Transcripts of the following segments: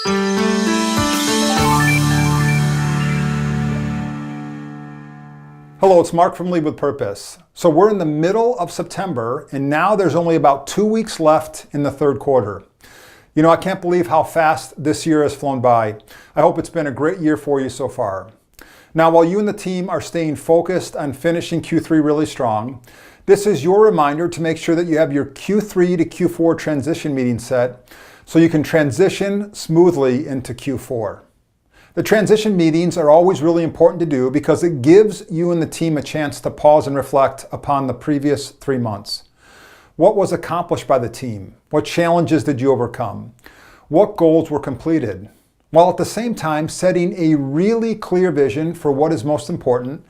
Hello, it's Mark from Lead with Purpose. So we're in the middle of September, and now there's only about 2 weeks left in the third quarter. You know, I can't believe how fast this year has flown by. I hope it's been a great year for you so far. Now, while you and the team are staying focused on finishing Q3 really strong, this is your reminder to make sure that you have your Q3 to Q4 transition meeting set so you can transition smoothly into Q4. The transition meetings are always really important to do because it gives you and the team a chance to pause and reflect upon the previous 3 months. What was accomplished by the team? What challenges did you overcome? What goals were completed? While at the same time setting a really clear vision for what is most important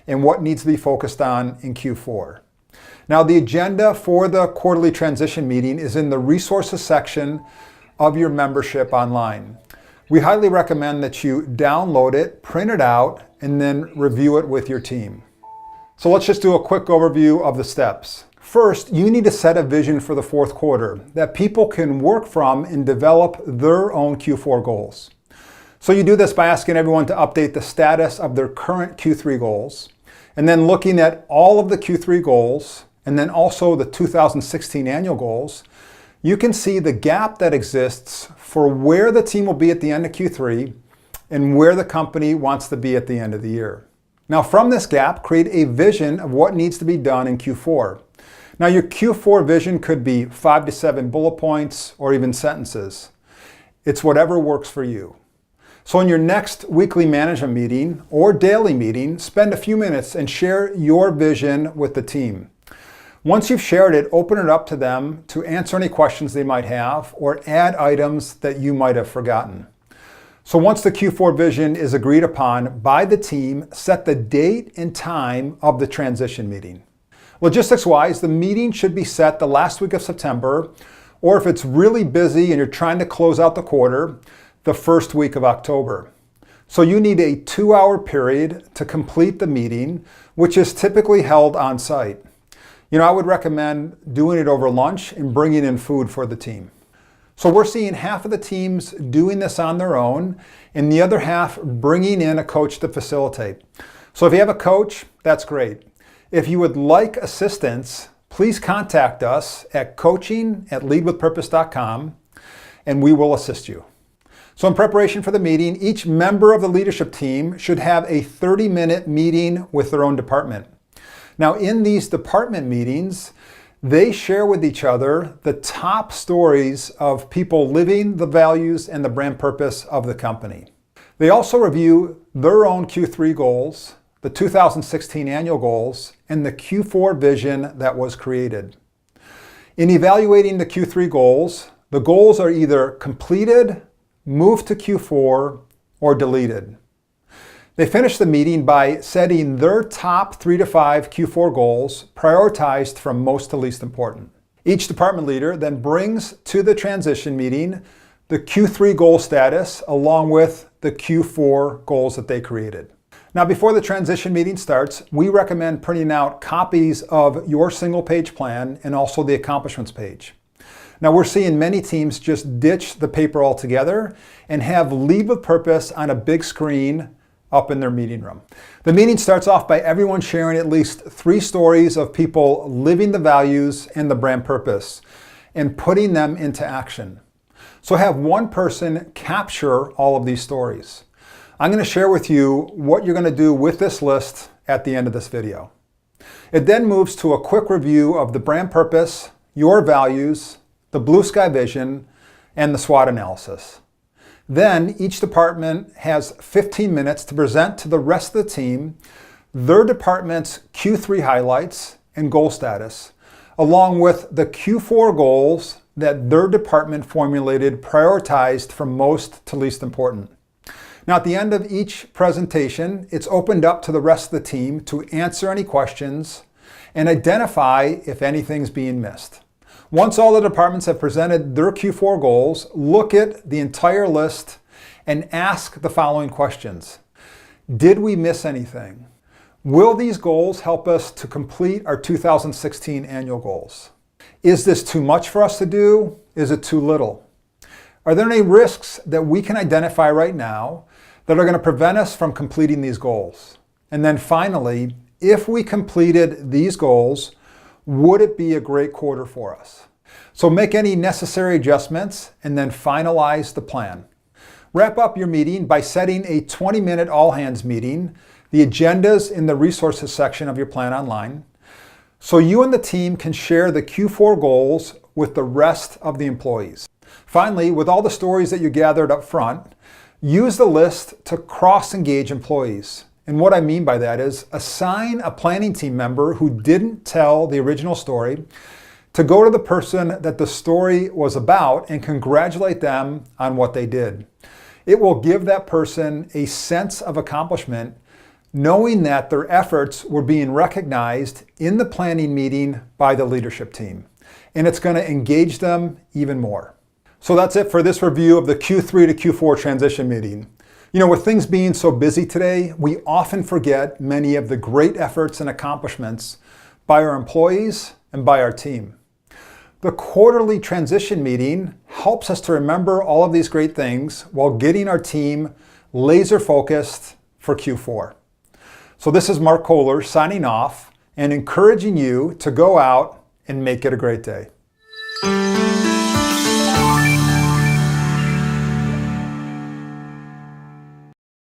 and what needs to be focused on in Q4. Now, the agenda for the quarterly transition meeting is in the resources section of your membership online. We highly recommend that you download it, print it out, and then review it with your team. So let's just do a quick overview of the steps. First, you need to set a vision for the fourth quarter that people can work from and develop their own Q4 goals. So you do this by asking everyone to update the status of their current Q3 goals, and then looking at all of the Q3 goals, and then also the 2016 annual goals. You can see the gap that exists for where the team will be at the end of Q3 and where the company wants to be at the end of the year. Now, from this gap, create a vision of what needs to be done in Q4. Now, your Q4 vision could be 5 to 7 bullet points or even sentences. It's whatever works for you. So in your next weekly management meeting or daily meeting, spend a few minutes and share your vision with the team. Once you've shared it, open it up to them to answer any questions they might have or add items that you might have forgotten. So once the Q4 vision is agreed upon by the team, set the date and time of the transition meeting. Logistics-wise, the meeting should be set the last week of September, or if it's really busy and you're trying to close out the quarter, the first week of October. So you need a 2-hour period to complete the meeting, which is typically held on site. You know, I would recommend doing it over lunch and bringing in food for the team. So we're seeing half of the teams doing this on their own and the other half bringing in a coach to facilitate. So if you have a coach, that's great. If you would like assistance, please contact us at coaching@leadwithpurpose.com and we will assist you. So in preparation for the meeting, each member of the leadership team should have a 30-minute meeting with their own department. Now, in these department meetings, they share with each other the top stories of people living the values and the brand purpose of the company. They also review their own Q3 goals, the 2016 annual goals, and the Q4 vision that was created. In evaluating the Q3 goals, the goals are either completed, moved to Q4, or deleted. They finish the meeting by setting their top 3 to 5 Q4 goals, prioritized from most to least important. Each department leader then brings to the transition meeting the Q3 goal status along with the Q4 goals that they created. Now, before the transition meeting starts, we recommend printing out copies of your single page plan and also the accomplishments page. Now, we're seeing many teams just ditch the paper altogether and have Lead with Purpose on a big screen up in their meeting room. The meeting starts off by everyone sharing at least 3 stories of people living the values and the brand purpose and putting them into action. So have one person capture all of these stories. I'm going to share with you what you're going to do with this list at the end of this video. It then moves to a quick review of the brand purpose, your values, the blue sky vision, and the SWOT analysis. Then each department has 15 minutes to present to the rest of the team their department's Q3 highlights and goal status, along with the Q4 goals that their department formulated, prioritized from most to least important. Now, at the end of each presentation, it's opened up to the rest of the team to answer any questions and identify if anything's being missed. Once all the departments have presented their Q4 goals, look at the entire list and ask the following questions. Did we miss anything? Will these goals help us to complete our 2016 annual goals? Is this too much for us to do? Is it too little? Are there any risks that we can identify right now that are going to prevent us from completing these goals? And then finally, if we completed these goals, would it be a great quarter for us? So make any necessary adjustments and then finalize the plan. Wrap up your meeting by setting a 20-minute all-hands meeting. The agenda's in the resources section of your plan online, so you and the team can share the Q4 goals with the rest of the employees. Finally, with all the stories that you gathered up front, use the list to cross-engage employees. And what I mean by that is assign a planning team member who didn't tell the original story to go to the person that the story was about and congratulate them on what they did. It will give that person a sense of accomplishment, knowing that their efforts were being recognized in the planning meeting by the leadership team. And it's going to engage them even more. So that's it for this review of the Q3 to Q4 transition meeting. You know, with things being so busy today, we often forget many of the great efforts and accomplishments by our employees and by our team. The quarterly transition meeting helps us to remember all of these great things while getting our team laser focused for Q4. So this is Mark Kohler signing off and encouraging you to go out and make it a great day.